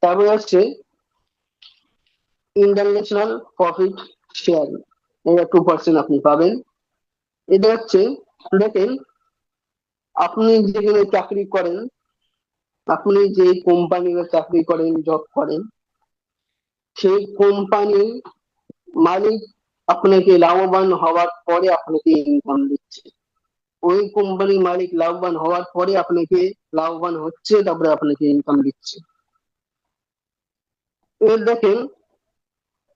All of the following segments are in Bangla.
তারপরে হচ্ছে ইন্টারন্যাশনাল প্রফিট শেয়ার, এটা 2% আপনি পাবেন। এটা হচ্ছে, দেখেন, আপনি যেখানে চাকরি করেন, আপনি যে কোম্পানিতে চাকরি করেন, জব করেন, সেই কোম্পানির মালিক আপনাকে লাভবান হওয়ার পরে আপনাকে ইনকাম দিচ্ছে। ওই কোম্পানির মালিক লাভবান হওয়ার পরে আপনাকে লাভবান হচ্ছে, তারপরে আপনাকে ইনকাম দিচ্ছে। এর দেখেন,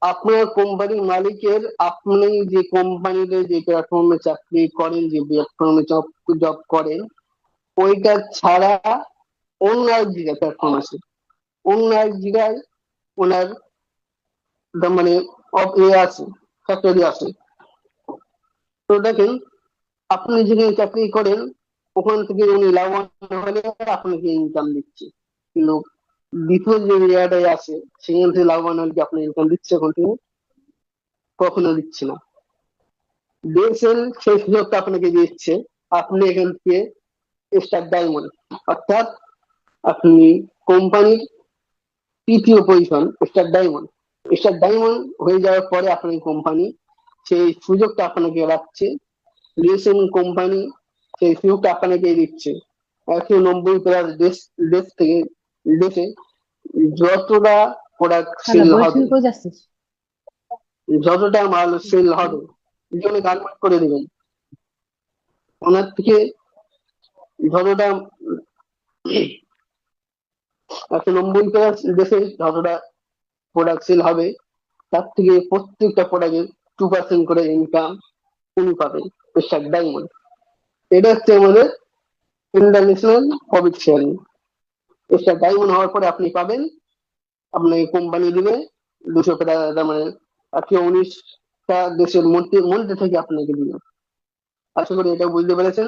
আপনার কোম্পানির মালিকের, আপনি যে কোম্পানিতে যে প্ল্যাটফর্মে চাকরি করেন, যে প্ল্যাটফর্মে জব জব করেন, ওইটা ছাড়া অন্য এক জায়গায় প্ল্যাটফর্ম আছে, অন্য এক জায়গায় ওনার মানে আছে, ফ্যাক্টরি আছে। তো দেখেন, আপনি যেখানে চাকরি করেন ওখান থেকে উনি লাভবান হলে আপনাকে ইনকাম দিচ্ছে, কিন্তু দ্বিতীয় যে জায়গাটায় আছে সেখান থেকে লাভবান হলে কি আপনি ইনকাম দিচ্ছে? ওখান থেকে কখনো দিচ্ছে না। দিয়েছেন সেই সুযোগটা আপনাকে দিচ্ছে, আপনি এখান থেকে স্টার ডায়মন্ড, অর্থাৎ আপনি কোম্পানির তৃতীয় position, star diamond. Star diamond হয়ে যাওয়ার পরে আপনার কোম্পানি সেই সুযোগটা আপনাকে রাখছে, দিয়েছেন কোম্পানি সেই সুযোগটা আপনাকে দিচ্ছে। 190+ দেশ থেকে, দেশে যতটা প্রোডাক্ট হ্যালো, সেল হবে, বলছিস কই যাচ্ছিস? যতটা মাল সেল হবে, জন্য কনভার্ট করে দেবেন ওনার থেকে। যতটা 190+ দেশে যতটা প্রোডাক্ট সেল হবে, তার থেকে প্রত্যেকটা প্রোডাক্টের 2% করে ইনকাম উনি পাবেন, স্টার ডায়মন্ড। এটা হচ্ছে আমাদের international profit sharing. Star diamond হওয়ার পরে আপনি পাবেন, আপনাকে কোম্পানি দিবে 200 টাকা, তার মানে 119টা দেশের মধ্যে মধ্যে থেকে আপনাকে দিবে। আশা করি এটা বুঝতে পেরেছেন।